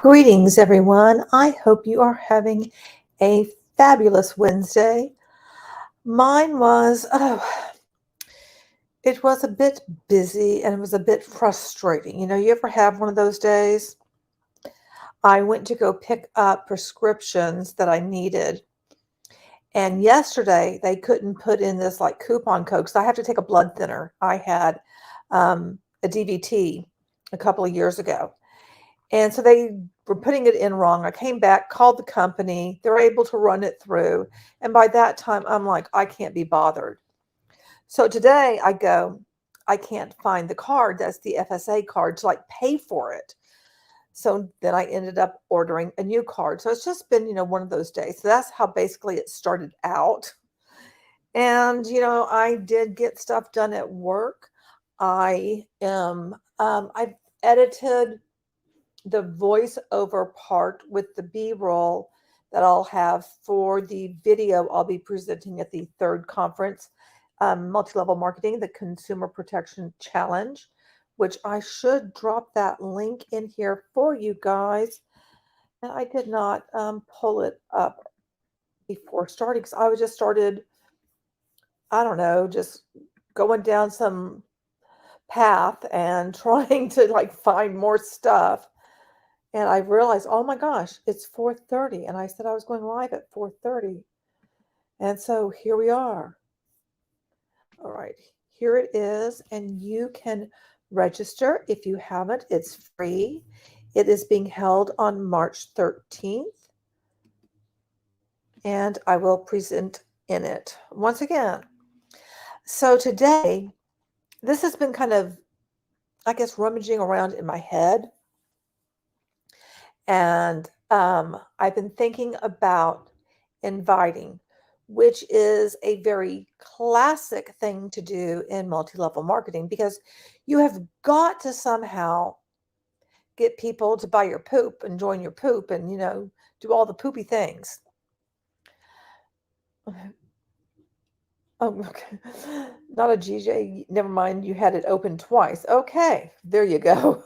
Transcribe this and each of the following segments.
Greetings, everyone. I hope you are having a fabulous Wednesday. Mine was, it was a bit busy and it was a bit frustrating. You ever have one of those days? I went to go pick up prescriptions that I needed. And yesterday they couldn't put in this like coupon code because I have to take a blood thinner. I had a DVT a couple of years ago. And so they were putting it in wrong. I came back, called the company. They're able to run it through. And by that time, I'm like, I can't be bothered. So today I go, I can't find the card. That's the FSA card to like pay for it. So then I ended up ordering a new card. So it's just been, one of those days. So that's how basically it started out. And, I did get stuff done at work. I've edited the voiceover part with the B-roll that I'll have for the video I'll be presenting at the third conference, Multi-Level Marketing, the Consumer Protection Challenge, which I should drop that link in here for you guys. And I did not pull it up before starting because I was just started, I don't know, just going down some path and trying to like find more stuff. And I realized, oh my gosh, it's 4:30. And I said I was going live at 4:30. And so here we are. All right, here it is. And you can register if you haven't. It's free. It is being held on March 13th. And I will present in it once again. So today, this has been kind of, I guess, rummaging around in my head. And I've been thinking about inviting, which is a very classic thing to do in multi-level marketing because you have got to somehow get people to buy your poop and join your poop and, do all the poopy things. Oh, okay. Not a GJ. Never mind. You had it open twice. Okay. There you go.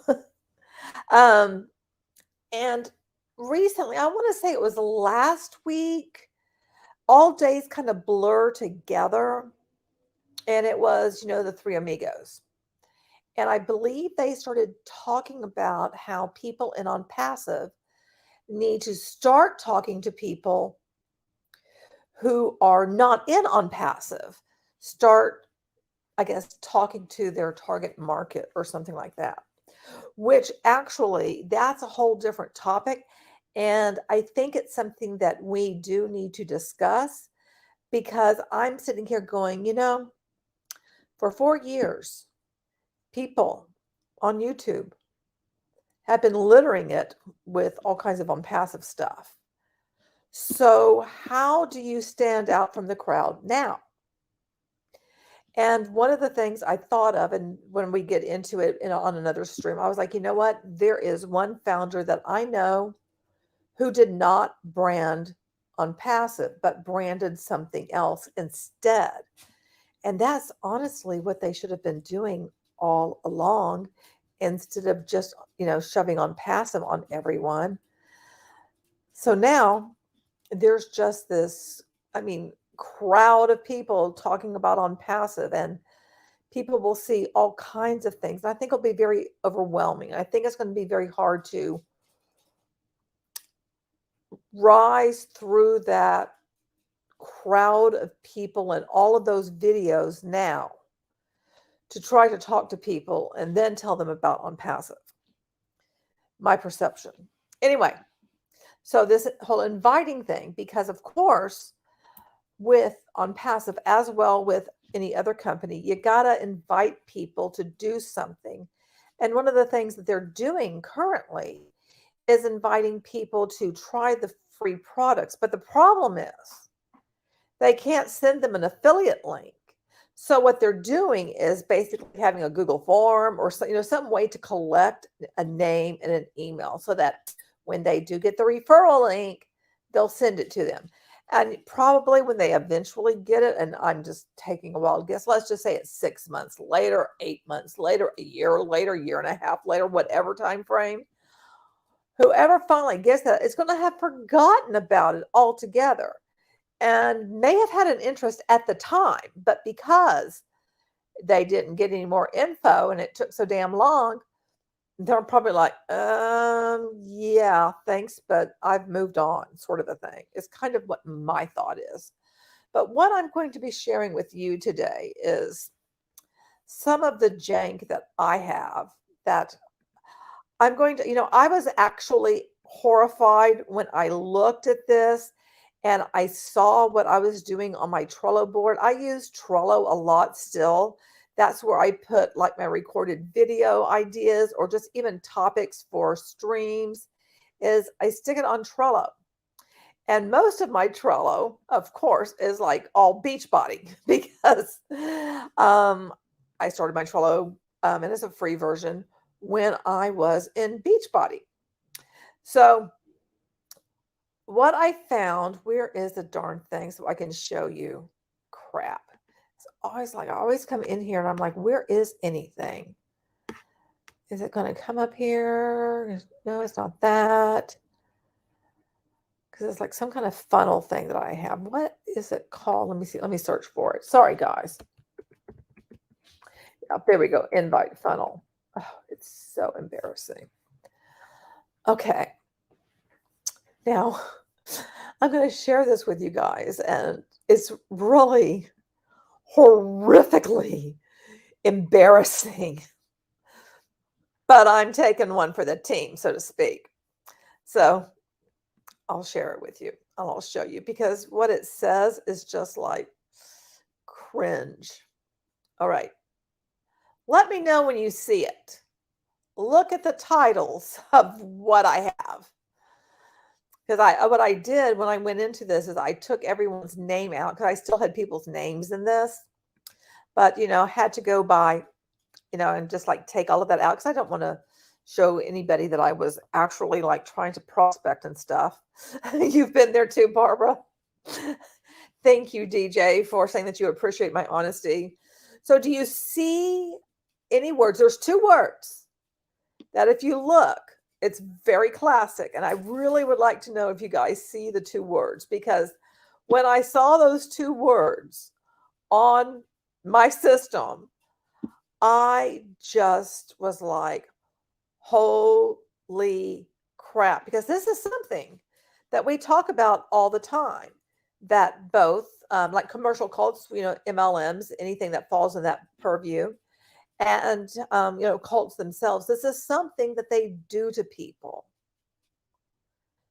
And recently, I want to say it was last week, all days kind of blur together. And it was, the three amigos. And I believe they started talking about how people in on passive need to start talking to people who are not in on passive. Start, I guess, talking to their target market or something like that. Which actually, that's a whole different topic. And I think it's something that we do need to discuss because I'm sitting here going, for 4 years, people on YouTube have been littering it with all kinds of passive stuff. So how do you stand out from the crowd now? And one of the things I thought of, and when we get into it on another stream, I was like, you know what? There is one founder that I know who did not brand on passive, but branded something else instead. And that's honestly what they should have been doing all along instead of just, shoving on passive on everyone. So now there's just this, crowd of people talking about on passive, and people will see all kinds of things. I think it'll be very overwhelming. I think it's going to be very hard to rise through that crowd of people and all of those videos now to try to talk to people and then tell them about on passive. My perception. Anyway, so this whole inviting thing, because of course, with on passive as well with any other company, you got to invite people to do something. And one of the things that they're doing currently is inviting people to try the free products. But the problem is they can't send them an affiliate link. So what they're doing is basically having a Google form or some way to collect a name and an email so that when they do get the referral link, they'll send it to them. And probably when they eventually get it, and I'm just taking a wild guess, let's just say it's 6 months later, 8 months later, a year later, year and a half later, whatever time frame, whoever finally gets that is going to have forgotten about it altogether and may have had an interest at the time, but because they didn't get any more info and it took so damn long, they're probably like, yeah, thanks, but I've moved on, sort of a thing. It's kind of what my thought is. But what I'm going to be sharing with you today is some of the jank that I have that I'm going to, I was actually horrified when I looked at this and I saw what I was doing on my Trello board. I use Trello a lot still. That's where I put like my recorded video ideas or just even topics for streams is I stick it on Trello. And most of my Trello, of course, is like all Beachbody because I started my Trello and it's a free version when I was in Beachbody. So what I found, where is the darn thing so I can show you? Crap. It's always like, I always come in here and I'm like, where is anything? Is it going to come up here? No, it's not that. Because it's like some kind of funnel thing that I have. What is it called? Let me see. Let me search for it. Sorry, guys. Oh, there we go. Invite funnel. Oh, it's so embarrassing. Okay. Now, I'm going to share this with you guys, and it's really horrifically embarrassing. But I'm taking one for the team, so to speak. So I'll share it with you. I'll show you because what it says is just like cringe. All right. Let me know when you see it. Look at the titles of what I have. Because what I did when I went into this is I took everyone's name out because I still had people's names in this. But, had to go by, and just like take all of that out because I don't want to show anybody that I was actually like trying to prospect and stuff. You've been there too, Barbara. Thank you, DJ, for saying that you appreciate my honesty. So do you see any words? There's 2 words that if you look, it's very classic. And I really would like to know if you guys see the 2 words, because when I saw those 2 words on my system, I just was like, holy crap, because this is something that we talk about all the time, that both like commercial cults, MLMs, anything that falls in that purview, and cults themselves, this is something that they do to people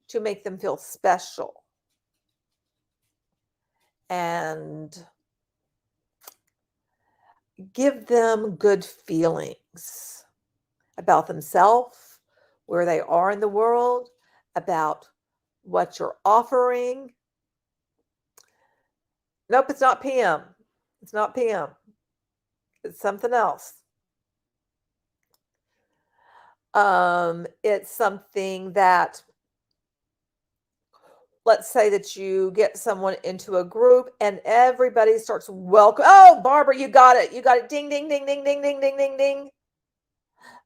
to make them feel special and give them good feelings about themselves, where they are in the world, about what you're offering. Nope, it's not PM. It's not PM. It's something else. It's something that, let's say that you get someone into a group and everybody starts welcome. Oh, Barbara, you got it. You got it. Ding, ding, ding, ding, ding, ding, ding, ding, ding.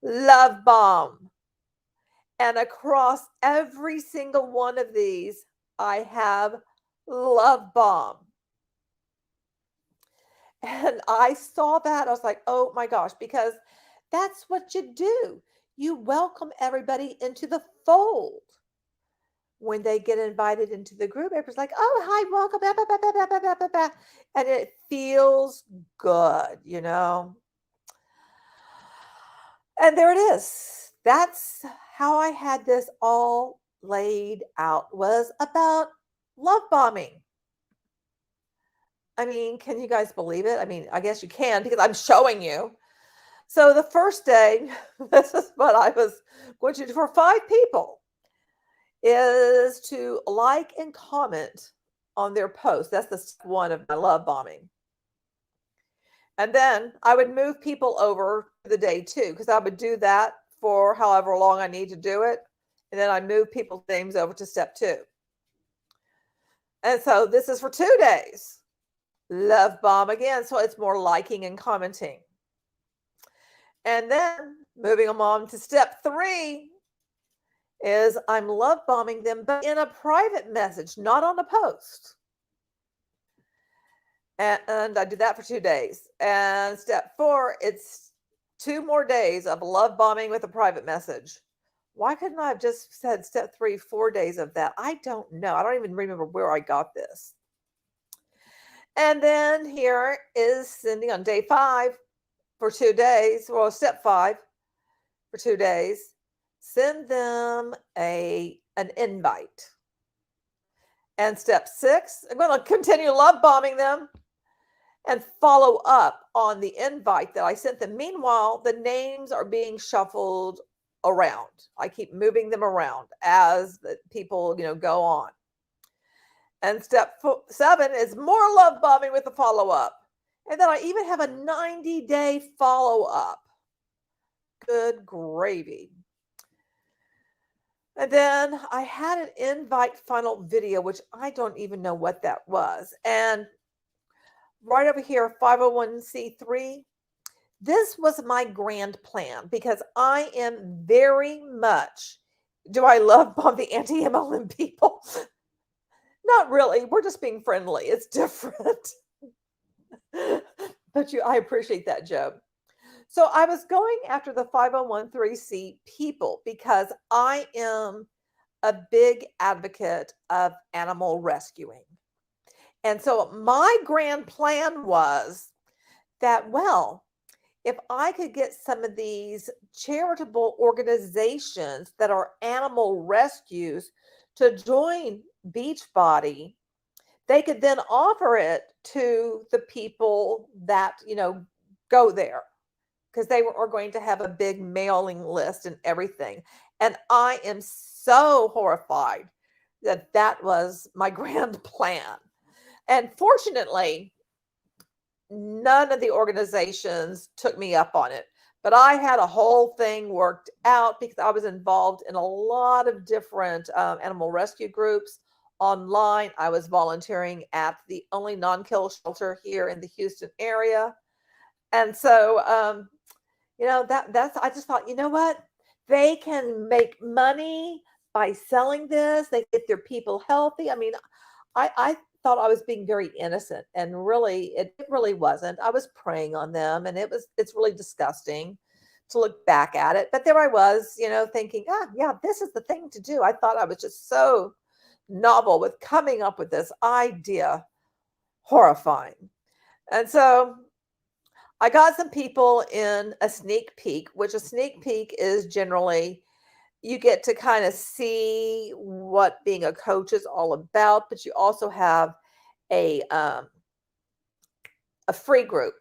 Love bomb. And across every single one of these, I have love bomb. And I saw that. I was like, oh my gosh, because that's what you do. You welcome everybody into the fold. When they get invited into the group, everybody's like, oh, hi, welcome. Blah, blah, blah, blah, blah. And it feels good, And there it is. That's how I had this all laid out, was about love bombing. I mean, can you guys believe it? I mean, I guess you can because I'm showing you. So the first day, this is what I was going to do for 5 people, is to like and comment on their post. That's the step 1 of my love bombing. And then I would move people over to the day 2, because I would do that for however long I need to do it. And then I move people's names over to step 2. And so this is for 2 days. Love bomb again. So it's more liking and commenting. And then moving them on to step 3 is I'm love bombing them, but in a private message, not on a post. And I did that for 2 days. And step 4, it's 2 more days of love bombing with a private message. Why couldn't I have just said step 3, 4 days of that? I don't know. I don't even remember where I got this. And then here is sending on day 5 for 2 days. Well, step 5 for 2 days. Send them an invite. And step 6, I'm going to continue love bombing them and follow up on the invite that I sent them. Meanwhile, the names are being shuffled around. I keep moving them around as the people, go on. And step 7 is more love bombing with the follow up. And then I even have a 90-day follow up. Good gravy. And then I had an invite funnel video, which I don't even know what that was. And right over here, 501c3. This was my grand plan because I am very much, do I love bomb the anti-MLM people? Not really. We're just being friendly. It's different. But I appreciate that, Joe. So I was going after the 501c people because I am a big advocate of animal rescuing. And so my grand plan was that, well, if I could get some of these charitable organizations that are animal rescues to join Beachbody, they could then offer it to the people that, go there, because they are going to have a big mailing list and everything. And I am so horrified that that was my grand plan. And fortunately, none of the organizations took me up on it. But I had a whole thing worked out because I was involved in a lot of different animal rescue groups online. I was volunteering at the only non-kill shelter here in the Houston area. And so, that's, I just thought, you know what? They can make money by selling this. They get their people healthy. I mean, I thought I was being very innocent, and really, it really wasn't. I was preying on them, and it's really disgusting to look back at it. But there I was, thinking, yeah, this is the thing to do. I thought I was just so novel with coming up with this idea. Horrifying. And so I got some people in a sneak peek, which a sneak peek is generally you get to kind of see what being a coach is all about, but you also have a free group,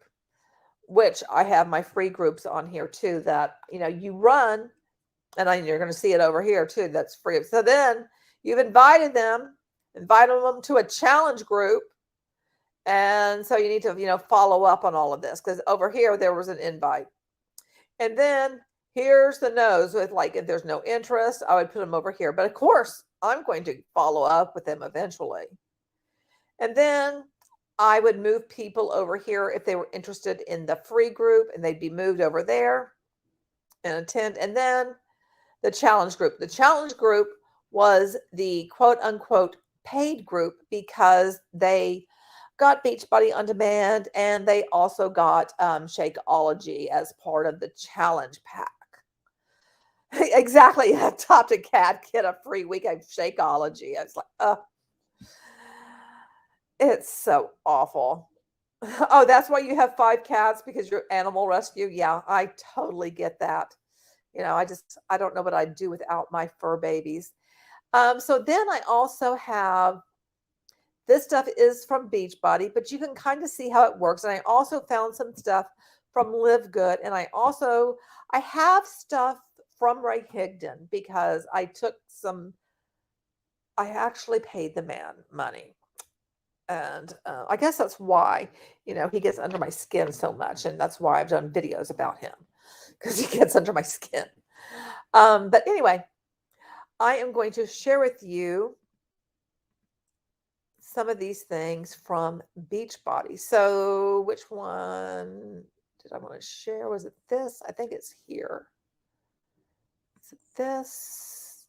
which I have my free groups on here too, that you run, and you're going to see it over here too. That's free. So then you've invited them to a challenge group. And so you need to, follow up on all of this, because over here there was an invite. And then here's the no's with, like, if there's no interest, I would put them over here. But of course, I'm going to follow up with them eventually. And then I would move people over here if they were interested in the free group, and they'd be moved over there and attend. And then the challenge group. The challenge group was the quote unquote paid group because they got Beachbody On Demand, and they also got Shakeology as part of the challenge pack. Exactly. Adopt a cat, get a free week of Shakeology. I was like, it's so awful. Oh, that's why you have 5 cats, because you're animal rescue. Yeah, I totally get that. I don't know what I'd do without my fur babies. So then I also have, this stuff is from Beachbody, but you can kind of see how it works. And I also found some stuff from Live Good. And I have stuff from Ray Higdon, because I actually paid the man money. And I guess that's why, he gets under my skin so much. And that's why I've done videos about him, because he gets under my skin. But anyway, I am going to share with you some of these things from Beachbody. So which one did I want to share? Was it this? I think it's here. Is it this?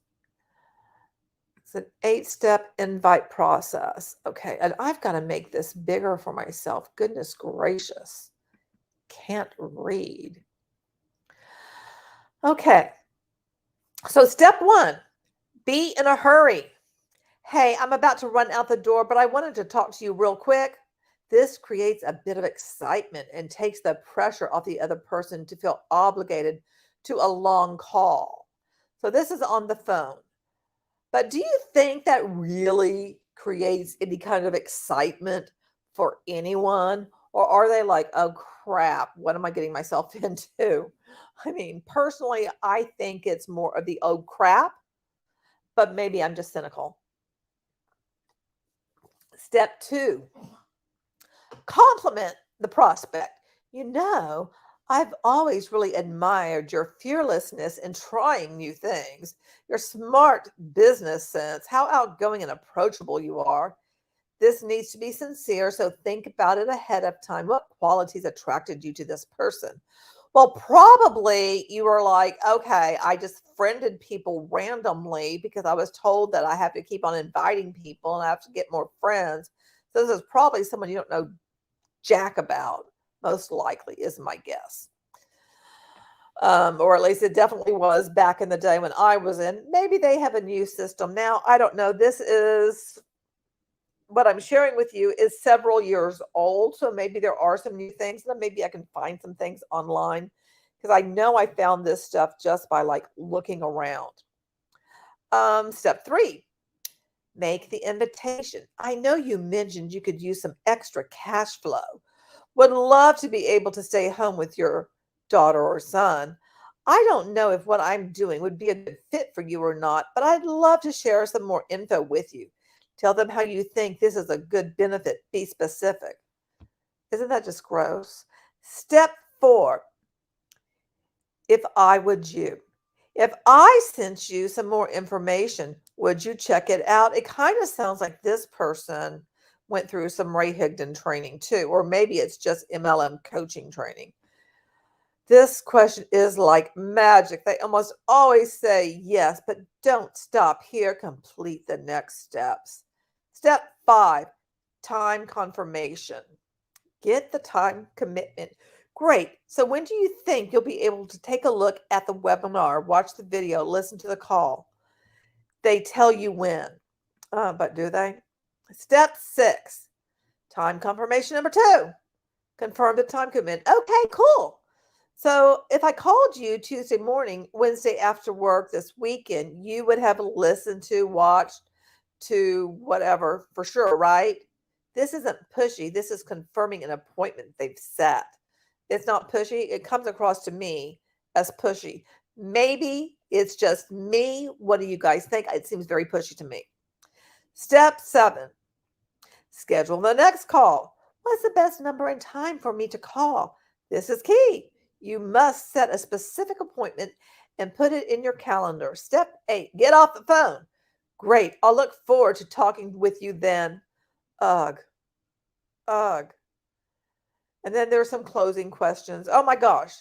It's an 8-step invite process. Okay, and I've got to make this bigger for myself. Goodness gracious. Can't read. Okay, so step 1, be in a hurry. Hey, I'm about to run out the door, but I wanted to talk to you real quick. This creates a bit of excitement and takes the pressure off the other person to feel obligated to a long call. So this is on the phone. But do you think that really creates any kind of excitement for anyone? Or are they like, oh crap, what am I getting myself into? I mean, personally, I think it's more of the oh crap, but maybe I'm just cynical. Step 2, compliment the prospect. You know, I've always really admired your fearlessness in trying new things, your smart business sense, how outgoing and approachable you are. This needs to be sincere, so think about it ahead of time. What qualities attracted you to this person? Well, probably you were like, okay, I just friended people randomly because I was told that I have to keep on inviting people and I have to get more friends. So this is probably someone you don't know jack about, most likely, is my guess. Or at least it definitely was back in the day when I was in. Maybe they have a new system now. I don't know. This is what I'm sharing with you is several years old. So maybe there are some new things. And maybe I can find some things online because I know I found this stuff just by like looking around. Step 3, make the invitation. I know you mentioned you could use some extra cash flow. Would love to be able to stay home with your daughter or son. I don't know if what I'm doing would be a good fit for you or not, but I'd love to share some more info with you. Tell them how you think this is a good benefit. Be specific. Isn't that just gross? Step 4, if I would you. If I sent you some more information, would you check it out? It kind of sounds like this person went through some Ray Higdon training too, or maybe it's just MLM coaching training. This question is like magic. They almost always say yes, but don't stop here. Complete the next steps. Step 5, time confirmation. Get the time commitment. Great. So when do you think you'll be able to take a look at the webinar, watch the video, listen to the call? They tell you when, but do they? Step 6, time confirmation number 2. Confirm the time commitment. Okay, cool. So if I called you Tuesday morning, Wednesday after work this weekend, you would have listened to, watched to whatever for sure, right? This isn't pushy. This is confirming an appointment they've set. It's not pushy. It comes across to me as pushy. Maybe it's just me. What do you guys think? It seems very pushy to me. Step 7, schedule the next call. What's the best number and time for me to call? This is key. You must set a specific appointment and put it in your calendar. Step 8, get off the phone. Great. I'll look forward to talking with you then. Ugh. Ugh. And then there's some closing questions. Oh my gosh.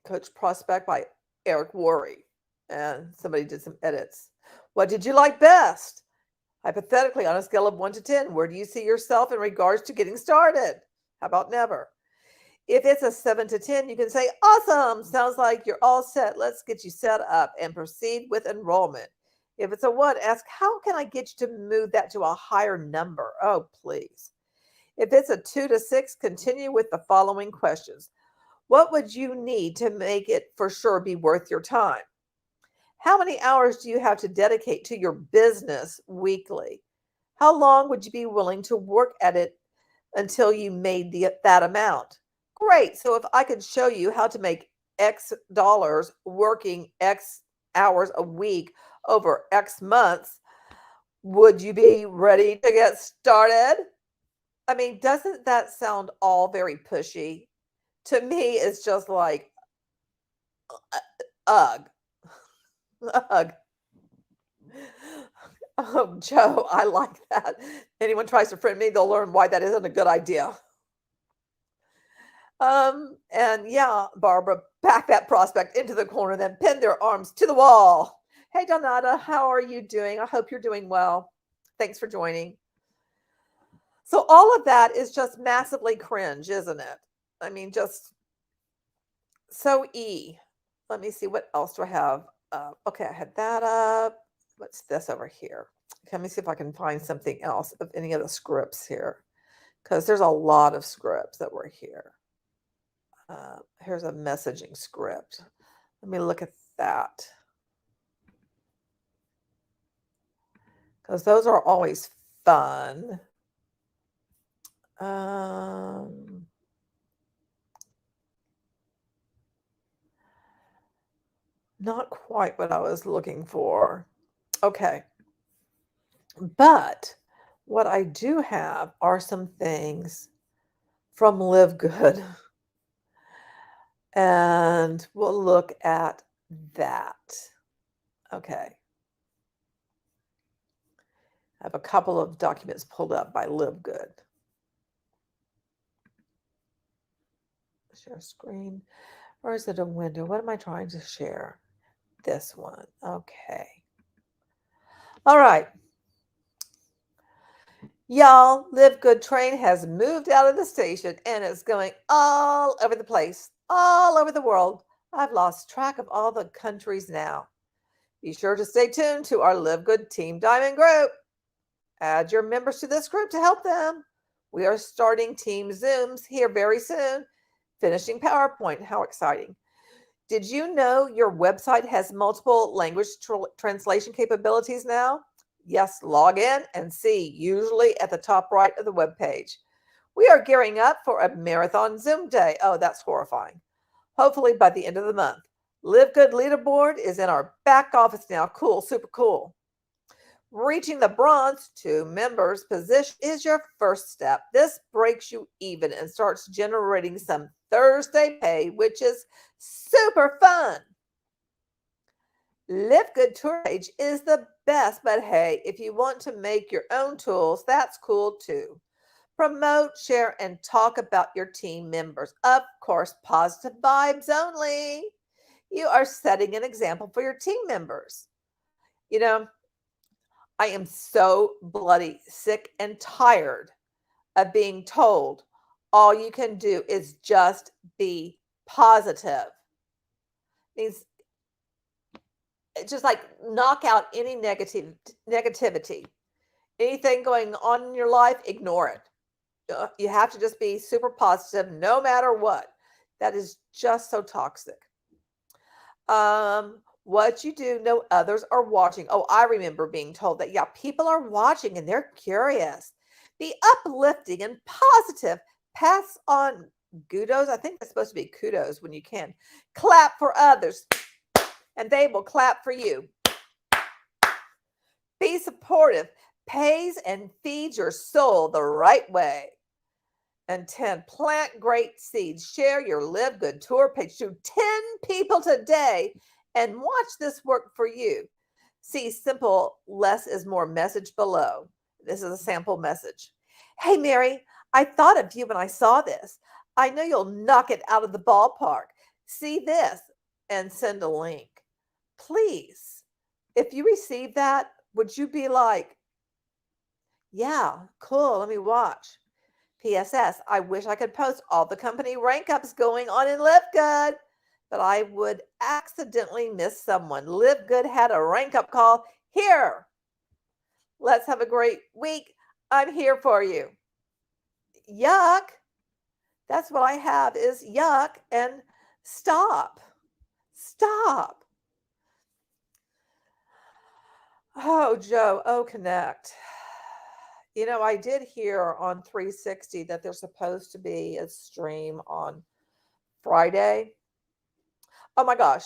Coach Prospect by Eric Worre. And somebody did some edits. What did you like best? Hypothetically, on a scale of 1 to 10, where do you see yourself in regards to getting started? How about never? If it's a 7 to 10, you can say, awesome. Sounds like you're all set. Let's get you set up and proceed with enrollment. If it's a 1, ask, how can I get you to move that to a higher number? Oh, please. If it's a 2 to 6, continue with the following questions. What would you need to make it for sure be worth your time? How many hours do you have to dedicate to your business weekly? How long would you be willing to work at it until you made that amount? Great. So if I could show you how to make X dollars working X hours a week over X months, would you be ready to get started? I mean, doesn't that sound all very pushy? To me, it's just like, ugh. Ugh. Oh, Joe, I like that. Anyone tries to friend me, they'll learn why that isn't a good idea. And yeah, Barbara, back that prospect into the corner, then pin their arms to the wall Hey, Donata, how are you doing? I hope you're doing well. Thanks for joining. So, all of that is just massively cringe, isn't it? I mean, just so Let me see, what else do I have? Okay, I had that up. What's this over here? Let me see if I can find something else of any of the scripts here, because there's a lot of scripts that were here. Here's a messaging script. Let me look at that, because those are always fun. Not quite what I was looking for. Okay. But what I do have are some things from Live Good. And we'll look at that. Okay. I have a couple of documents pulled up by Live Good. Share screen. Or is it a window? What am I trying to share? This one. Okay. All right. Y'all, Live Good train has moved out of the station and is going all over the place, all over the world. I've lost track of all the countries now. Be sure to stay tuned to our Live Good Team Diamond group. Add your members to this group to help them. We are starting Team Zooms here very soon. Finishing PowerPoint. How exciting. Did you know your website has multiple language translation capabilities now? Yes, log in and see, usually at the top right of the web page. We are gearing up for a marathon Zoom day. Oh, that's horrifying. Hopefully by the end of the month. Live Good Leaderboard is in our back office now. Cool, super cool. Reaching the bronze 2 members position is your first step. This breaks you even and starts generating some Thursday pay, which is super fun. Live Good Tour page is the best, but hey, if you want to make your own tools, that's cool too. Promote, share, and talk about your team members. Of course, positive vibes only. You are setting an example for your team members. You know, I am so bloody sick and tired of being told all you can do is just be positive. Means just like knock out any negativity. Anything going on in your life, ignore it. You have to just be super positive no matter what. That is just so toxic. What you do, know others are watching. Oh, I remember being told that, yeah, people are watching and they're curious. Be uplifting and positive. Pass on kudos. I think that's supposed to be kudos when you can. Clap for others and they will clap for you. Be supportive. Pays and feeds your soul the right way. And 10, plant great seeds. Share your Live Good tour page to 10 people today and watch this work for you. See simple less is more message below. This is a sample message. Hey, Mary, I thought of you when I saw this. I know you'll knock it out of the ballpark. See this and send a link. Please, if you receive that, would you be like, yeah, cool, let me watch. PSS, I wish I could post all the company rank ups going on in Live Good, but I would accidentally miss someone. Live Good had a rank up call. Here, let's have a great week. I'm here for you. Yuck. That's what I have is yuck and stop. Stop. Oh, Joe, oh, connect. You know, I did hear on 360 that there's supposed to be a stream on Friday. Oh my gosh.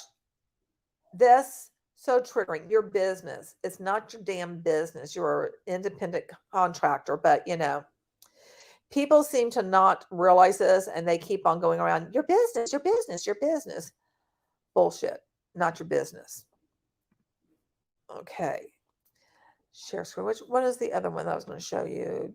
This so triggering. Your business. It's not your damn business. You're an independent contractor, but you know, people seem to not realize this and they keep on going around, your business, your business, your business. Bullshit. Not your business. Okay. Share screen. What is the other one that I was going to show you?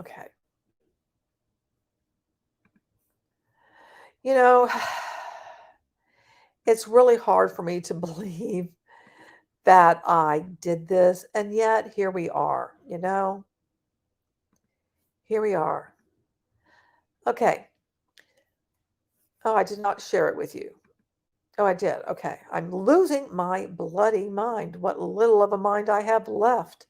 Okay. You know, it's really hard for me to believe that I did this, and yet here we are, Here we are. Okay. Oh, I did not share it with you. Oh, I did. Okay. I'm losing my bloody mind. What little of a mind I have left.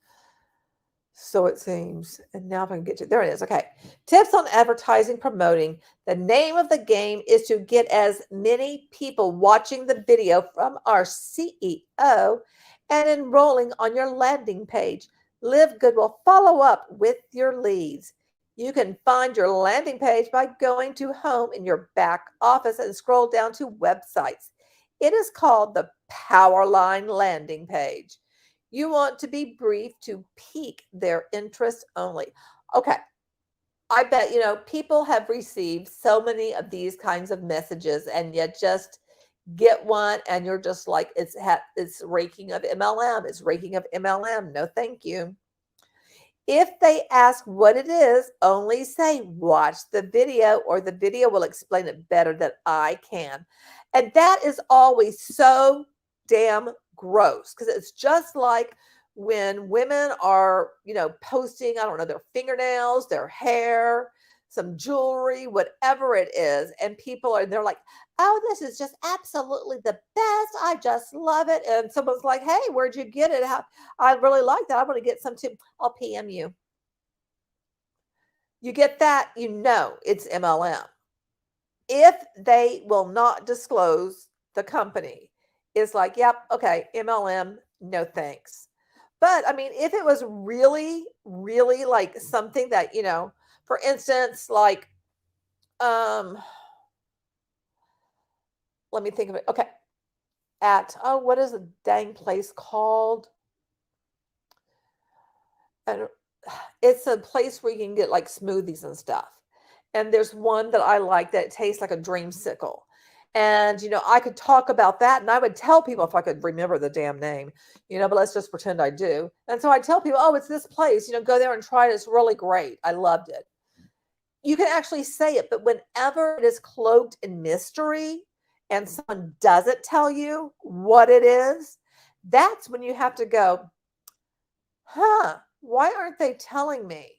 So it seems. And now if I can get to there it is. Okay. Tips on advertising promoting. The name of the game is to get as many people watching the video from our CEO and enrolling on your landing page. Live Good will follow up with your leads. You can find your landing page by going to home in your back office and scroll down to websites. It is called the Powerline landing page. You want to be brief to pique their interest only. Okay. I bet, people have received so many of these kinds of messages and yet just get one and you're just like, it's raking of MLM. It's raking of MLM. No, thank you. If they ask what it is, only say, watch the video, or the video will explain it better than I can. And that is always so damn gross because it's just like when women are, posting, I don't know, their fingernails, their hair, some jewelry, whatever it is. And they're like, oh, this is just absolutely the best. I just love it. And someone's like, hey, where'd you get it? I really like that. I want to get some too. I'll PM you. You get that, it's MLM. If they will not disclose the company, it's like, yep, okay, MLM, no thanks. But I mean, if it was really, really like something that, for instance, like, let me think of it. Okay. What is the dang place called? And it's a place where you can get like smoothies and stuff. And there's one that I like that tastes like a dreamsicle. And, I could talk about that and I would tell people if I could remember the damn name, but let's just pretend I do. And so I tell people, oh, it's this place, go there and try it. It's really great. I loved it. You can actually say it, but whenever it is cloaked in mystery and someone doesn't tell you what it is, that's when you have to go, why aren't they telling me?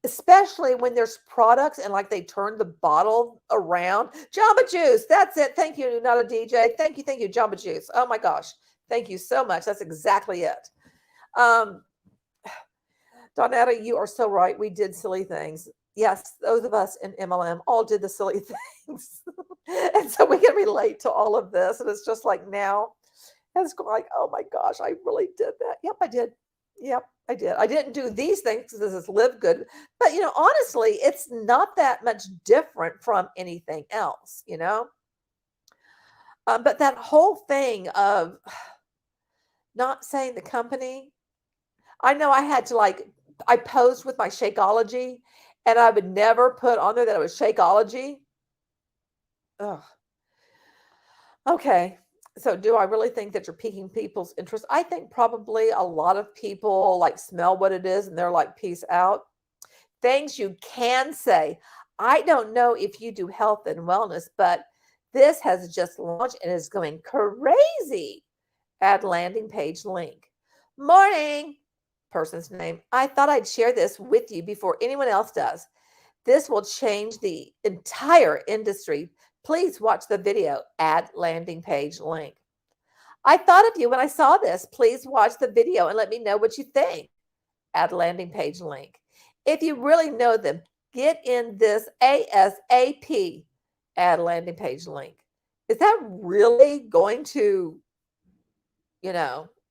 Especially when there's products and like they turn the bottle around. Jamba Juice, that's it. Thank you, not a DJ. Thank you, Jamba Juice. Oh my gosh. Thank you so much. That's exactly it. Donetta, you are so right. We did silly things. Yes, those of us in MLM all did the silly things. And so we can relate to all of this. And it's just like now, it's like, oh my gosh, I really did that. Yep, I did. Yep, I did. I didn't do these things because this is Live Good. But, honestly, it's not that much different from anything else, But that whole thing of not saying the company, I know I had to I posed with my Shakeology and I would never put on there that it was Shakeology. Ugh. Okay. So do I really think that you're piquing people's interest? I think probably a lot of people like smell what it is and they're like, peace out. Things you can say. I don't know if you do health and wellness, but this has just launched and is going crazy. Add landing page link. Morning, person's name. I thought I'd share this with you before anyone else does. This will change the entire industry. Please watch the video. Add landing page link. I thought of you when I saw this. Please watch the video and let me know what you think. Add landing page link. If you really know them, get in this ASAP. Add landing page link. Is that really going to,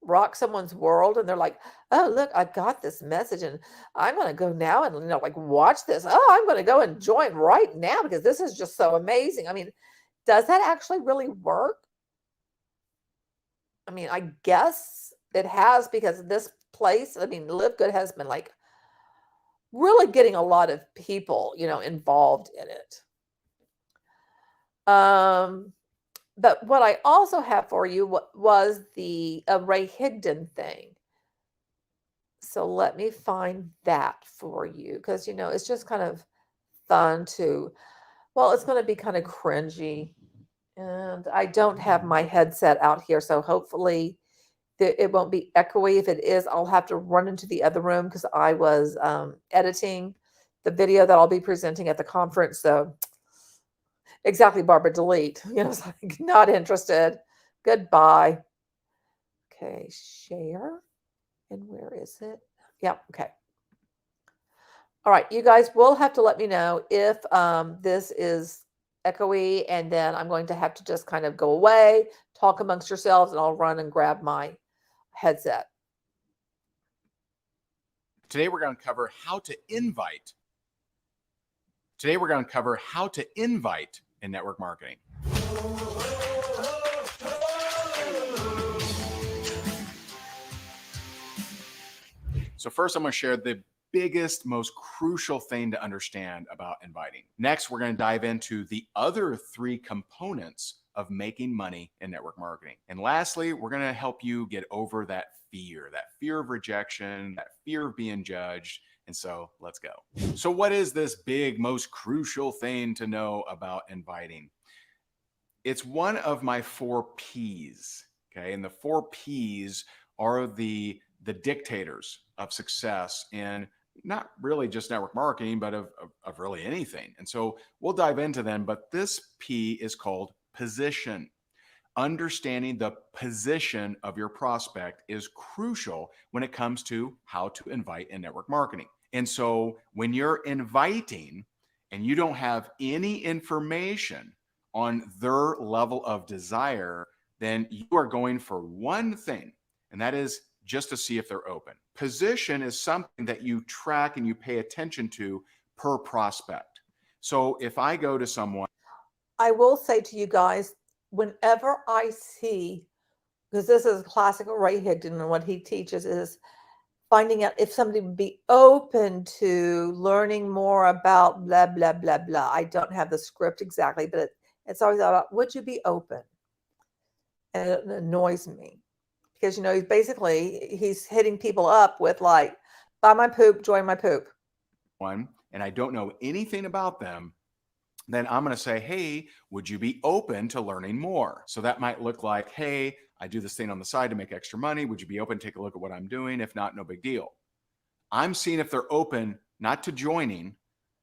rock someone's world? And they're like, oh, look, I got this message and I'm going to go now and, watch this. Oh, I'm going to go and join right now because this is just so amazing. I mean, does that actually really work? I mean, I guess it has because this place, Live Good has been really getting a lot of people, involved in it. But what I also have for you was the Ray Higdon thing. So let me find that for you because, it's just kind of fun to, well, it's going to be kind of cringy. And I don't have my headset out here, so hopefully it won't be echoey. If it is, I'll have to run into the other room because I was editing the video that I'll be presenting at the conference. So exactly, Barbara, delete. It's like not interested. Goodbye. Okay, share. And where is it? Yeah, okay. All right, you guys will have to let me know if this is echoey, and then I'm going to have to just kind of go away, talk amongst yourselves, and I'll run and grab my headset. Today we're going to cover how to invite. Today we're going to cover how to invite in network marketing. So first I'm going to share the biggest, most crucial thing to understand about inviting. Next, we're going to dive into the other 3 components of making money in network marketing. And lastly, we're going to help you get over that fear of rejection, that fear of being judged. And so let's go. So what is this big, most crucial thing to know about inviting? It's one of my 4 P's. Okay. And the 4 P's are the dictators of success in not really just network marketing, but of really anything. And so we'll dive into them. But this P is called position. Understanding the position of your prospect is crucial when it comes to how to invite in network marketing. And so when you're inviting and you don't have any information on their level of desire, then you are going for one thing, and that is just to see if they're open. Position is something that you track and you pay attention to per prospect. So if I go to someone, I will say to you guys, whenever I see, because this is classical Ray Higdon, and what he teaches is finding out if somebody would be open to learning more about blah, blah, blah, blah. I don't have the script exactly, but it's always about, would you be open? And it annoys me because, he's hitting people up with like, buy my poop, join my poop. And I don't know anything about them, then I'm going to say, hey, would you be open to learning more? So that might look like, hey, I do this thing on the side to make extra money. Would you be open to take a look at what I'm doing? If not, no big deal. I'm seeing if they're open, not to joining,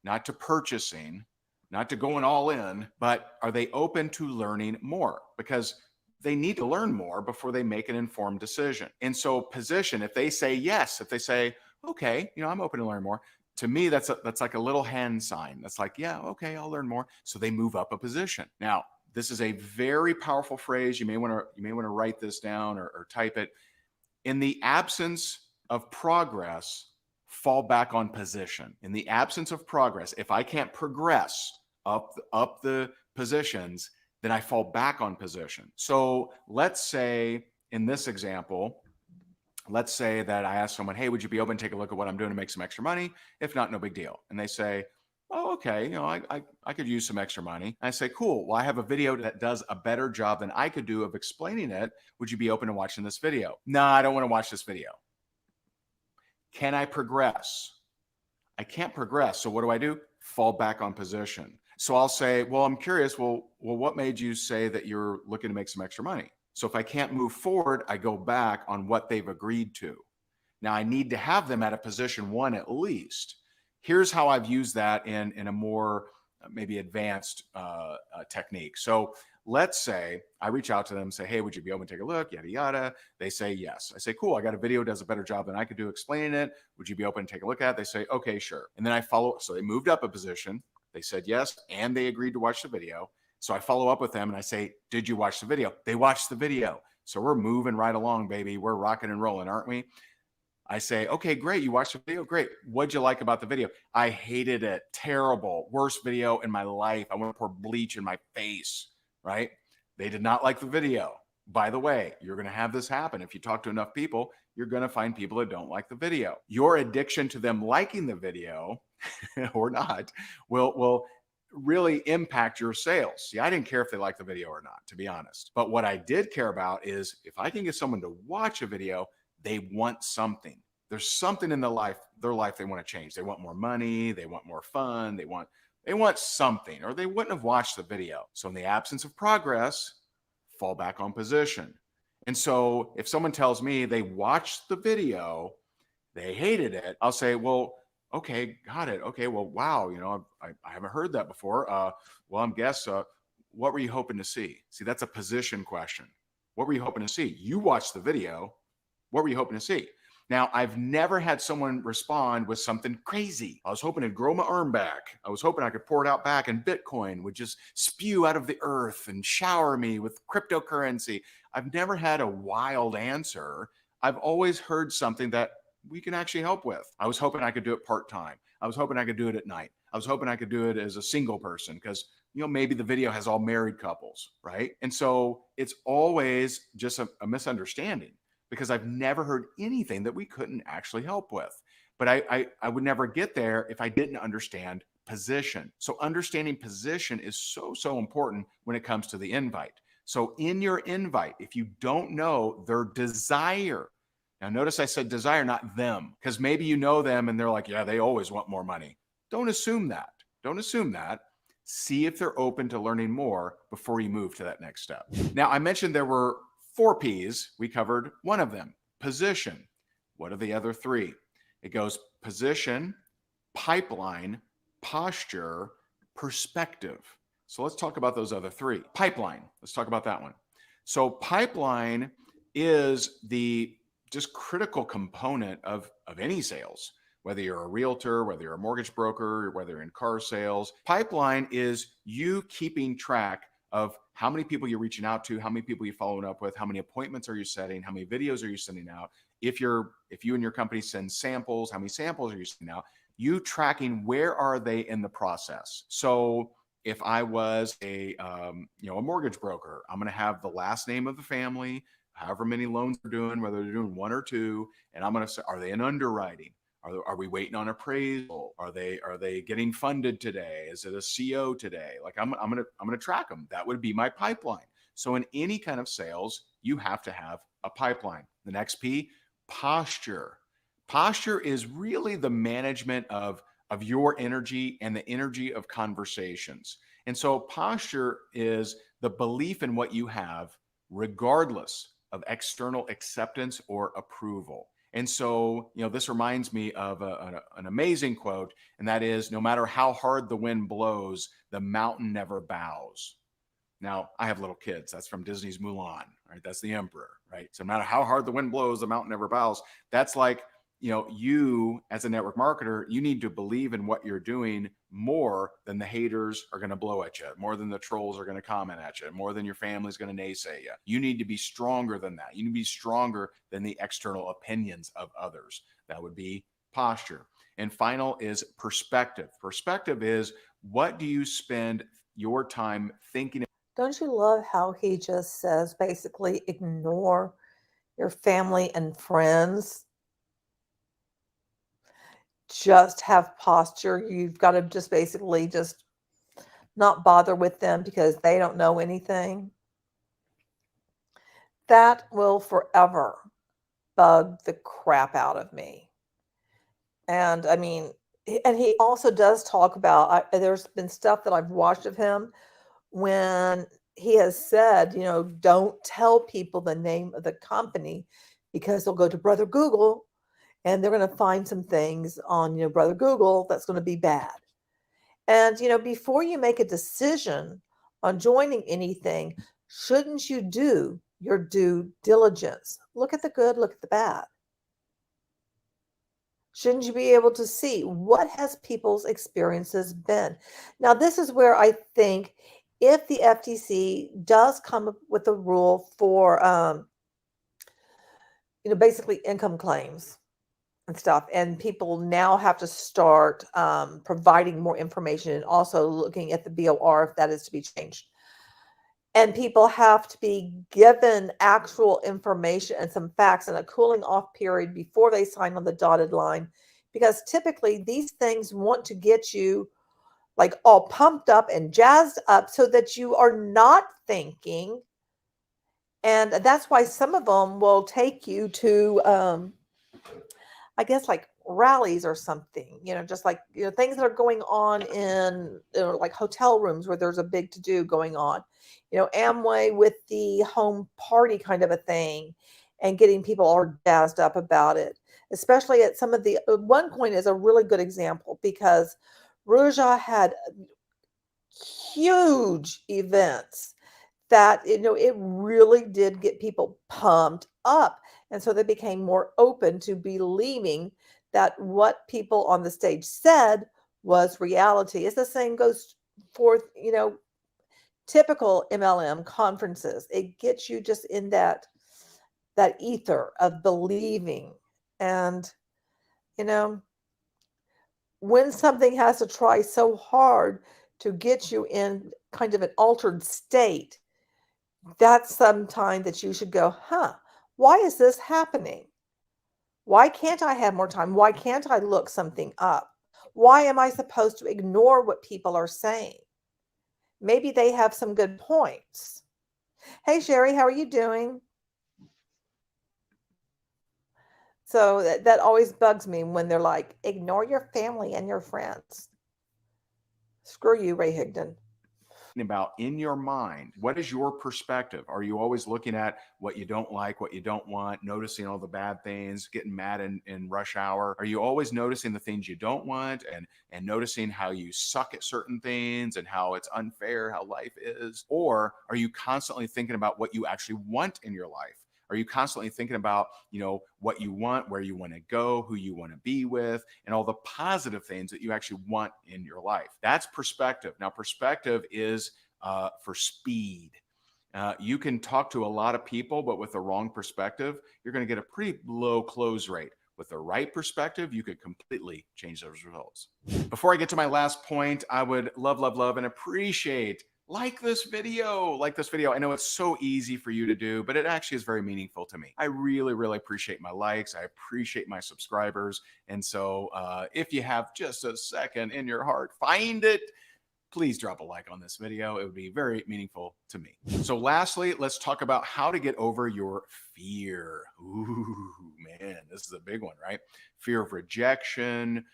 not to purchasing, not to going all in, but are they open to learning more? Because they need to learn more before they make an informed decision. And so position, if they say yes, if they say, okay, I'm open to learn more, to me, that's like a little hand sign. That's like, yeah, okay, I'll learn more. So they move up a position. Now, this is a very powerful phrase. You may want to write this down or type it. In the absence of progress, fall back on position. In the absence of progress, if I can't progress up the positions, then I fall back on position. So let's say in this example, let's say that I ask someone, hey, would you be open to take a look at what I'm doing to make some extra money? If not, no big deal. And they say, oh, okay, I could use some extra money. And I say, cool. Well, I have a video that does a better job than I could do of explaining it. Would you be open to watching this video? No, I don't want to watch this video. Can I progress? I can't progress. So what do? Fall back on position. So I'll say, well, I'm curious. Well, what made you say that you're looking to make some extra money? So if I can't move forward, I go back on what they've agreed to. Now I need to have them at a position 1 at least. Here's how I've used that in a more maybe advanced technique. So let's say I reach out to them and say, hey, would you be open to take a look? Yada, yada. They say yes. I say, cool. I got a video that does a better job than I could do explaining it. Would you be open to take a look at it? They say, okay, sure. And then I follow. So they moved up a position. They said yes, and they agreed to watch the video. So I follow up with them and I say, did you watch the video? They watched the video. So we're moving right along, baby. We're rocking and rolling, aren't we? I say, okay, great. You watched the video? Great. What'd you like about the video? I hated it. Terrible. Worst video in my life. I want to pour bleach in my face, right? They did not like the video. By the way, you're going to have this happen. If you talk to enough people, you're going to find people that don't like the video. Your addiction to them liking the video or not will really impact your sales. See, I didn't care if they liked the video or not, to be honest. But what I did care about is if I can get someone to watch a video, they want something. There's something in their life they want to change. They want more money, they want more fun, they want something, or they wouldn't have watched the video. So in the absence of progress, fall back on position. And so if someone tells me they watched the video, they hated it, I'll say, well, okay, got it. Okay, well, wow, I haven't heard that before. Well, I'm guess what were you hoping to see? See, that's a position question. What were you hoping to see? You watched the video. What were you hoping to see? Now, I've never had someone respond with something crazy. I was hoping to grow my arm back. I was hoping I could pour it out back and Bitcoin would just spew out of the earth and shower me with cryptocurrency. I've never had a wild answer. I've always heard something that we can actually help with. I was hoping I could do it part-time. I was hoping I could do it at night. I was hoping I could do it as a single person because maybe the video has all married couples, right? And so it's always just a misunderstanding, because I've never heard anything that we couldn't actually help with. But I would never get there if I didn't understand position. So understanding position is so important when it comes to the invite. So in your invite, if you don't know their desire, now notice I said desire, not them, because maybe you know them and they're like, yeah, they always want more money. Don't assume that. Don't assume that. See if they're open to learning more before you move to that next step. Now, I mentioned there were 4 P's. We covered one of them, position. What are the other 3? It goes position, pipeline, posture, perspective. So let's talk about those other 3. Pipeline, let's talk about that one. So pipeline is the just critical component of any sales, whether you're a realtor, whether you're a mortgage broker, whether you're in car sales. Pipeline is you keeping track of how many people you're reaching out to, how many people you're following up with, how many appointments are you setting, how many videos are you sending out. If you and your company send samples, how many samples are you sending out? You tracking where are they in the process. So if I was a mortgage broker, I'm going to have the last name of the family, however many loans they're doing, whether they're doing 1 or 2, and I'm going to say, are they in underwriting? Are we waiting on appraisal? Are they getting funded today? Is it a CO today? Like I'm gonna track them. That would be my pipeline. So in any kind of sales, you have to have a pipeline. The next P, posture. Posture is really the management of your energy and the energy of conversations. And so posture is the belief in what you have, regardless of external acceptance or approval. And so, this reminds me of an amazing quote, and that is, no matter how hard the wind blows, the mountain never bows. Now, I have little kids. That's from Disney's Mulan, right? That's the emperor, right? So no matter how hard the wind blows, the mountain never bows. That's like, you as a network marketer, you need to believe in what you're doing more than the haters are going to blow at you, more than the trolls are going to comment at you, more than your family's going to naysay you. You need to be stronger than that. You need to be stronger than the external opinions of others. That would be posture. And final is perspective. Perspective is, what do you spend your time thinking? Don't you love how he just says, basically, ignore your family and friends? Just have posture. You've got to just basically just not bother with them because they don't know anything. That will forever bug the crap out of me. And I mean, and he also does talk about, there's been stuff that I've watched of him when he has said, don't tell people the name of the company because they'll go to Brother Google and they're going to find some things on, Brother Google that's going to be bad. And, before you make a decision on joining anything, shouldn't you do your due diligence? Look at the good, look at the bad. Shouldn't you be able to see what has people's experiences been? Now, this is where I think if the FTC does come up with a rule for, basically income claims and stuff, and people now have to start providing more information and also looking at the BOR if that is to be changed. And people have to be given actual information and some facts and a cooling off period before they sign on the dotted line, because typically these things want to get you like all pumped up and jazzed up so that you are not thinking. And that's why some of them will take you to I guess like rallies or something, just like, things that are going on in, like hotel rooms where there's a big to do going on, Amway with the home party kind of a thing, and getting people all jazzed up about it, especially at some of the, One Coin is a really good example because Ruja had huge events that, it really did get people pumped up. And so they became more open to believing that what people on the stage said was reality. It's the same goes for, typical MLM conferences. It gets you just in that ether of believing. And, you know, when something has to try so hard to get you in kind of an altered state, that's some time that you should go, why is this happening? Why can't I have more time? Why can't I look something up? Why am I supposed to ignore what people are saying? Maybe they have some good points. Hey, Sherry, how are you doing? So that always bugs me when they're like, ignore your family and your friends. Screw you, Ray Higdon. About in your mind, what is your perspective? Are you always looking at what you don't like, what you don't want, noticing all the bad things, getting mad in rush hour? Are you always noticing the things you don't want and noticing how you suck at certain things and how it's unfair, how life is? Or are you constantly thinking about what you actually want in your life? Are you constantly thinking about, what you want, where you want to go, who you want to be with, and all the positive things that you actually want in your life? That's perspective. Now, perspective is for speed. You can talk to a lot of people, but with the wrong perspective, you're going to get a pretty low close rate. With the right perspective, you could completely change those results. Before I get to my last point, I would love, love, love, and appreciate like this video. I know it's so easy for you to do, but it actually is very meaningful to me. I really, really appreciate my likes. I appreciate my subscribers. And so if you have just a second in your heart, find it, please drop a like on this video. It would be very meaningful to me. So lastly, let's talk about how to get over your fear. Ooh, man, this is a big one, right? Fear of rejection,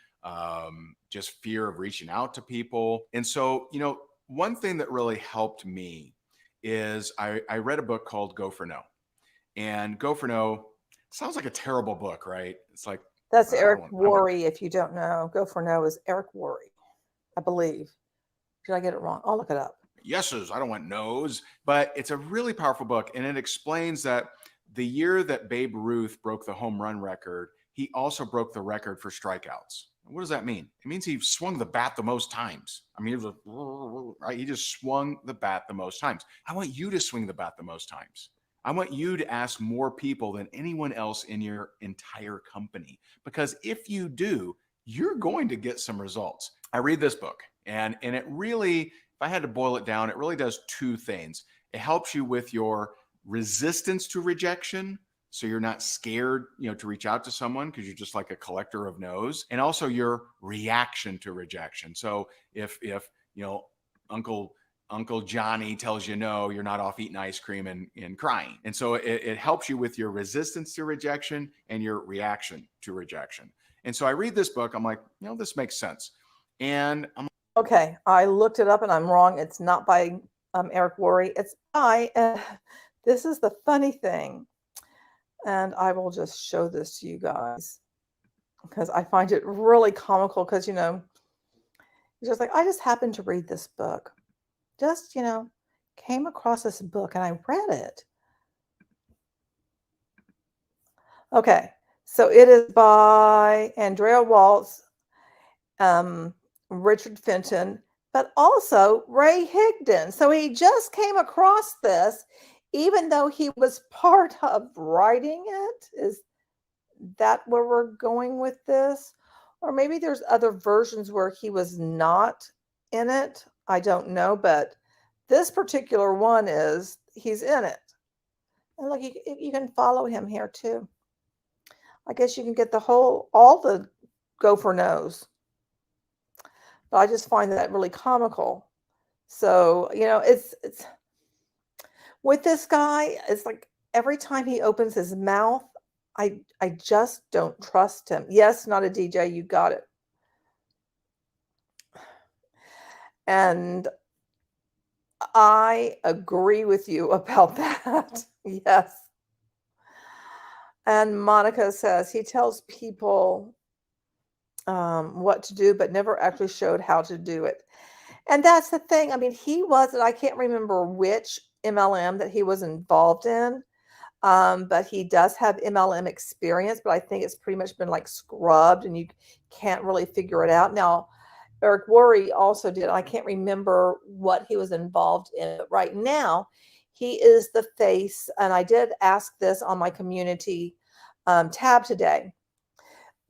just fear of reaching out to people. And so, one thing that really helped me is I read a book called Go for No. And Go for No sounds like a terrible book, right? It's like, that's Eric Worre. If you don't know, Go for No is Eric Worre, I believe. Did I get it wrong? I'll look it up. Yeses, I don't want no's. But it's a really powerful book. And it explains that the year that Babe Ruth broke the home run record, he also broke the record for strikeouts. What does that mean? It means he swung the bat the most times. I mean, he just swung the bat the most times. I want you to swing the bat the most times. I want you to ask more people than anyone else in your entire company. Because if you do, you're going to get some results. I read this book, and it really, if I had to boil it down, it really does two things. It helps you with your resistance to rejection, so you're not scared, to reach out to someone because you're just like a collector of no's, and also your reaction to rejection. So if Uncle Johnny tells you no, you're not off eating ice cream and crying. And so it helps you with your resistance to rejection and your reaction to rejection. And so I read this book, I'm like, this makes sense. And I'm okay, I looked it up and I'm wrong. It's not by Eric Worre. It's by, this is the funny thing. And I will just show this to you guys because I find it really comical because, it's just like, I just happened to read this book. Just, came across this book and I read it. Okay, so it is by Andrea Waltz, Richard Fenton, but also Ray Higdon. So he just came across this, even though he was part of writing it. Is that where we're going with this? Or maybe there's other versions where he was not in it. I don't know, but this particular one he's in it. And look, you can follow him here too. I guess you can get all the Go for No's. But I just find that really comical. So, it's with this guy, it's like every time he opens his mouth, I just don't trust him. Yes, not a DJ, you got it. And I agree with you about that. Yes. And Monica says he tells people what to do, but never actually showed how to do it. And that's the thing. I mean, he wasn't, I can't remember which MLM that he was involved in, but he does have MLM experience, but I think it's pretty much been like scrubbed and you can't really figure it out. Now, Eric Worre also did, I can't remember what he was involved in, but right now he is the face. And I did ask this on my community tab today.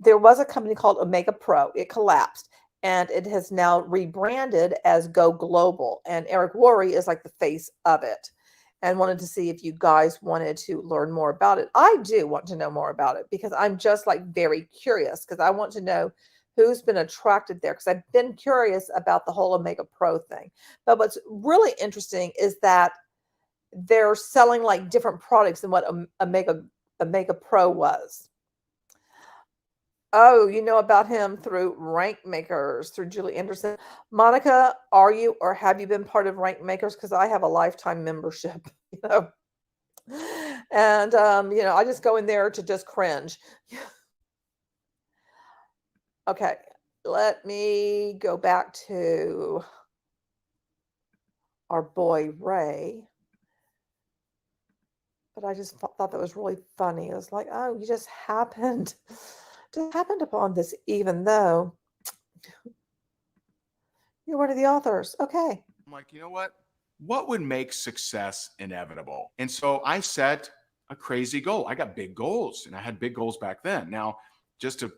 There was a company called Omega Pro. It collapsed and it has now rebranded as Go Global. And Eric Worre is like the face of it, and wanted to see if you guys wanted to learn more about it. I do want to know more about it because I'm just like very curious, because I want to know who's been attracted there, because I've been curious about the whole Omega Pro thing. But what's really interesting is that they're selling like different products than what Omega Pro was. Oh, you know about him through Rank Makers, through Julie Anderson. Monica, are you or have you been part of Rank Makers? Because I have a lifetime membership, you know. And I just go in there to just cringe. Okay, let me go back to our boy Ray. But I just thought that was really funny. It was like, oh, you just happened upon this, even though you're one of the authors. Okay. I'm like, you know what? What would make success inevitable? And so I set a crazy goal. I got big goals, and I had big goals back then. Now, just to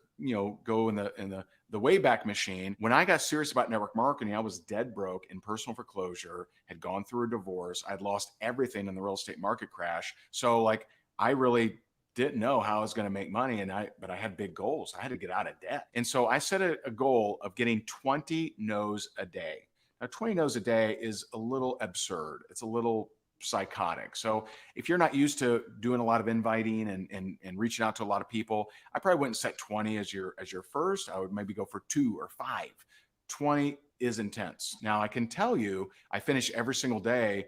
go in the Wayback Machine, when I got serious about network marketing, I was dead broke in personal foreclosure, had gone through a divorce, I'd lost everything in the real estate market crash. So like I really didn't know how I was going to make money, but I had big goals. I had to get out of debt. And so I set a goal of getting 20 no's a day. Now, 20 no's a day is a little absurd. It's a little psychotic. So if you're not used to doing a lot of inviting and reaching out to a lot of people, I probably wouldn't set 20 as your first. I would maybe go for 2 or 5. 20 is intense. Now I can tell you, I finish every single day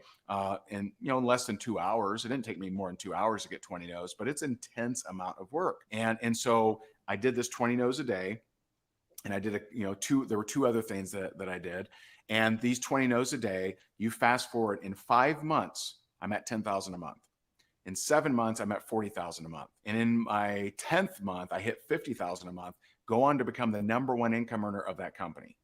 in less than 2 hours. It didn't take me more than 2 hours to get 20 no's, but it's an intense amount of work. And so I did this 20 no's a day. And I did there were 2 other things that I did. And these 20 no's a day, you fast forward in 5 months, I'm at 10,000 a month. In 7 months, I'm at 40,000 a month. And in my 10th month, I hit 50,000 a month, go on to become the #1 income earner of that company.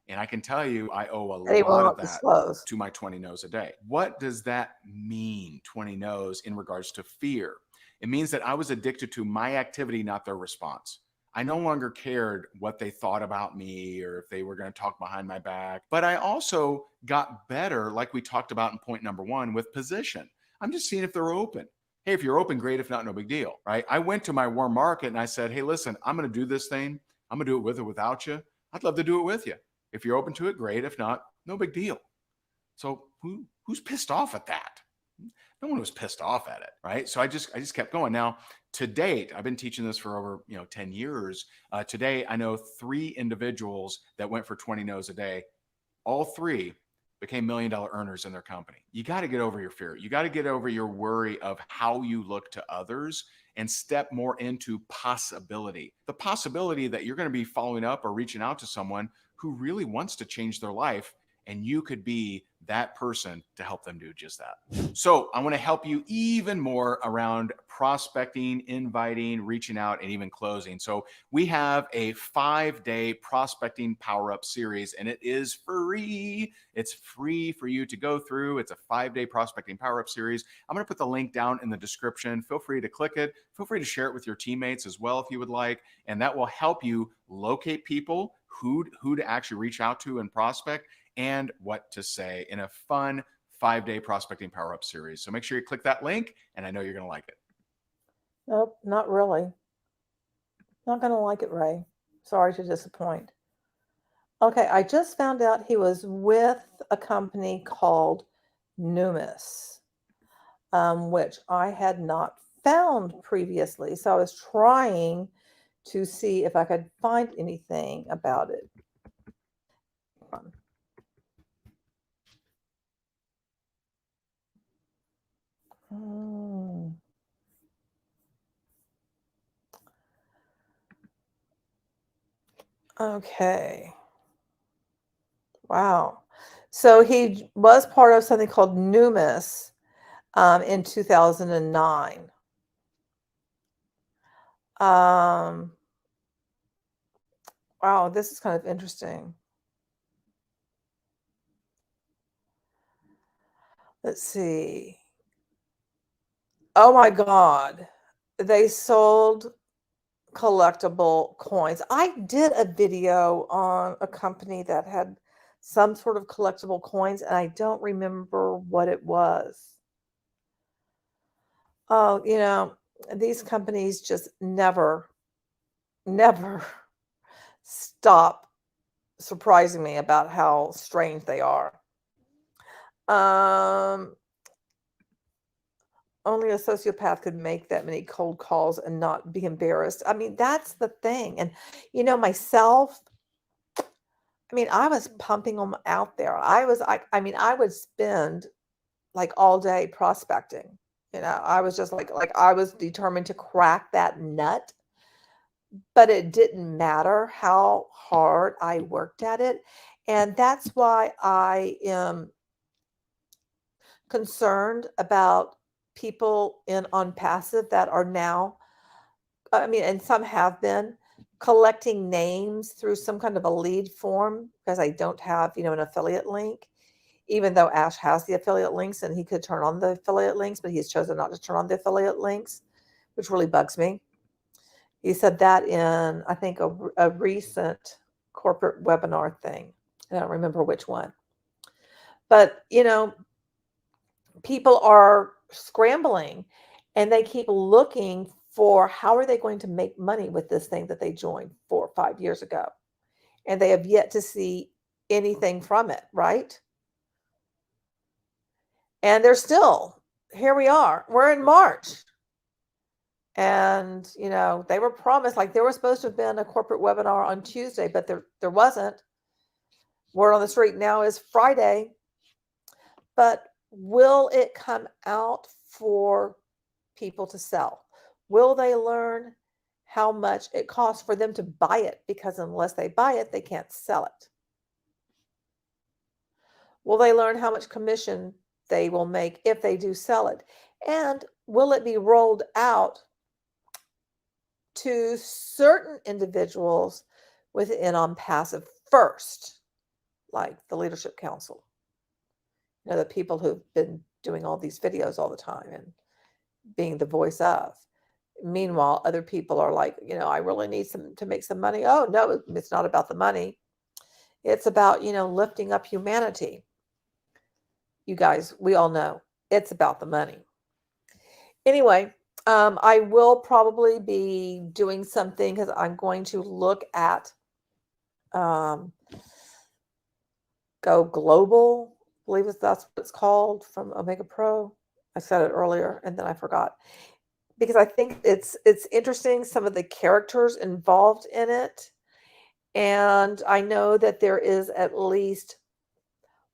And I can tell you, I owe a lot of that to my 20 no's a day. What does that mean, 20 no's, in regards to fear? It means that I was addicted to my activity, not their response. I no longer cared what they thought about me or if they were going to talk behind my back. But I also got better, like we talked about in point number 1, with position. I'm just seeing if they're open. Hey, if you're open, great. If not, no big deal, right? I went to my warm market and I said, hey, listen, I'm going to do this thing. I'm going to do it with or without you. I'd love to do it with you. If you're open to it, great. If not, no big deal. So who's pissed off at that? No one was pissed off at it, right? So I just kept going. Now, to date, I've been teaching this for over 10 years. Today, I know 3 individuals that went for 20 no's a day. All 3 became $1 million earners in their company. You got to get over your fear. You got to get over your worry of how you look to others and step more into possibility. The possibility that you're going to be following up or reaching out to someone who really wants to change their life, and you could be that person to help them do just that. So I want to help you even more around prospecting, inviting, reaching out, and even closing. So we have a 5-day prospecting power-up series, and it is free. It's free for you to go through. It's a 5-day prospecting power-up series. I'm going to put the link down in the description. Feel free to click it. Feel free to share it with your teammates as well if you would like, and that will help you locate people who to actually reach out to and prospect, and what to say in a fun 5-day prospecting power-up series. So make sure you click that link, and I know you're going to like it. Nope, not really. Not going to like it, Ray. Sorry to disappoint. Okay, I just found out he was with a company called Numis, which I had not found previously. So I was trying to see if I could find anything about it. Hmm. Okay. Wow. So he was part of something called Numis in 2009. Um, wow, this is kind of interesting. Let's see. Oh my God. They sold collectible coins. I did a video on a company that had some sort of collectible coins, and I don't remember what it was. Oh, these companies just never, never stop surprising me about how strange they are. Um, Only a sociopath could make that many cold calls and not be embarrassed. I mean, that's the thing. And myself, I mean, I was pumping them out there. I would spend like all day prospecting. I was just like I was determined to crack that nut, but it didn't matter how hard I worked at it. And that's why I am concerned about people on passive that are now, I mean, and some have been collecting names through some kind of a lead form because I don't have, an affiliate link, even though Ash has the affiliate links and he could turn on the affiliate links, but he's chosen not to turn on the affiliate links, which really bugs me. He said that in, I think, a recent corporate webinar thing. I don't remember which one. But, people are scrambling and they keep looking for how are they going to make money with this thing that they joined 4 or 5 years ago. And they have yet to see anything from it, right? And they're still, here we are. We're in March. And, they were promised, like there was supposed to have been a corporate webinar on Tuesday, but there wasn't. Word on the street now is Friday. But will it come out for people to sell? Will they learn how much it costs for them to buy it? Because unless they buy it, they can't sell it. Will they learn how much commission they will make if they do sell it? And will it be rolled out to certain individuals within on passive first, like the Leadership Council? The people who've been doing all these videos all the time and being the voice of. Meanwhile, other people are like, I really need to make some money. Oh, no, it's not about the money. It's about, lifting up humanity. You guys, we all know it's about the money. Anyway, I will probably be doing something because I'm going to look at Go Global. I believe that's what it's called, from Omega Pro. I said it earlier and then I forgot. Because I think it's interesting, some of the characters involved in it. And I know that there is at least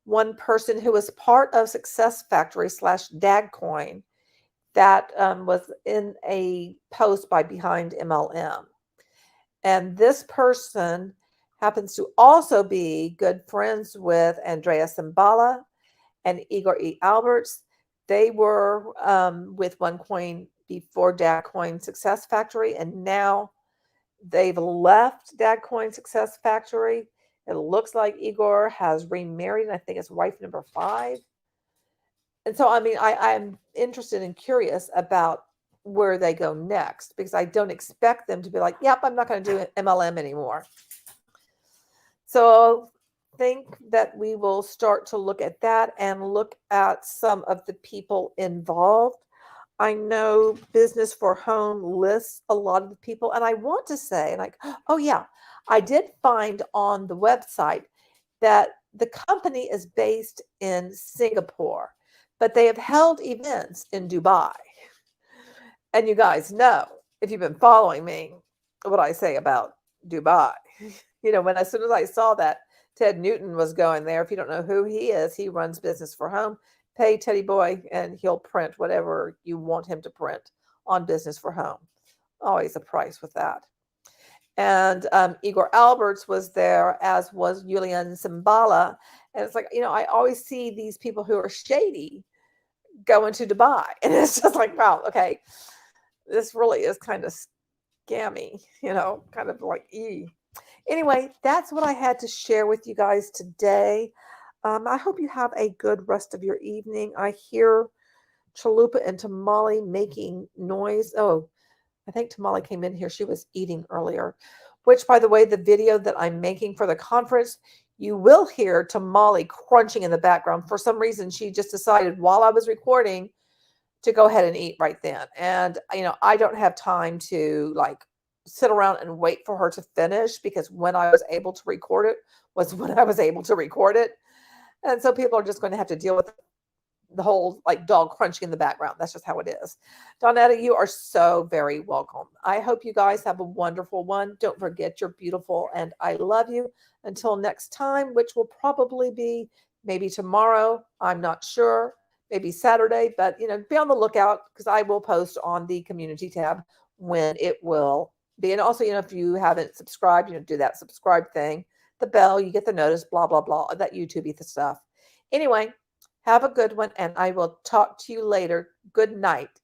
one person who was part of Success Factory / Dagcoin that was in a post by Behind MLM. And this person happens to also be good friends with Andrea Simbala and Igor E. Alberts. They were with OneCoin before Dagcoin Success Factory, and now they've left Dagcoin Success Factory. It looks like Igor has remarried, and I think it's wife number 5. And so, I mean, I'm interested and curious about where they go next, because I don't expect them to be like, yep, I'm not going to do MLM anymore. So think that we will start to look at that and look at some of the people involved. I know Business for Home lists a lot of the people, and I want to say, like, oh yeah, I did find on the website that the company is based in Singapore, but they have held events in Dubai. And you guys know, if you've been following me, what I say about Dubai. When as soon as I saw that Ted Newton was going there, if you don't know who he is, he runs Business for Home. Pay Teddy Boy, and he'll print whatever you want him to print on Business for Home. Always a price with that. And Igor Alberts was there, as was Julian Simbala. And it's like, I always see these people who are shady going to Dubai. And it's just like, wow, okay, this really is kind of scammy, kind of like, Anyway, that's what I had to share with you guys today. I hope you have a good rest of your evening. I hear Chalupa and Tamale making noise. Oh, I think Tamale came in here. She was eating earlier, which, by the way, the video that I'm making for the conference, you will hear Tamale crunching in the background. For some reason, she just decided while I was recording to go ahead and eat right then. And, I don't have time to sit around and wait for her to finish, because when I was able to record it was when I was able to record it. And so people are just going to have to deal with the whole dog crunching in the background. That's just how it is. Donetta, you are so very welcome. I hope you guys have a wonderful one. Don't forget you're beautiful and I love you. Until next time, which will probably be maybe tomorrow. I'm not sure. Maybe Saturday, but be on the lookout, because I will post on the community tab when it will be. And also, if you haven't subscribed, do that subscribe thing, the bell, you get the notice, blah, blah, blah, that YouTube stuff. Anyway, have a good one, and I will talk to you later. Good night.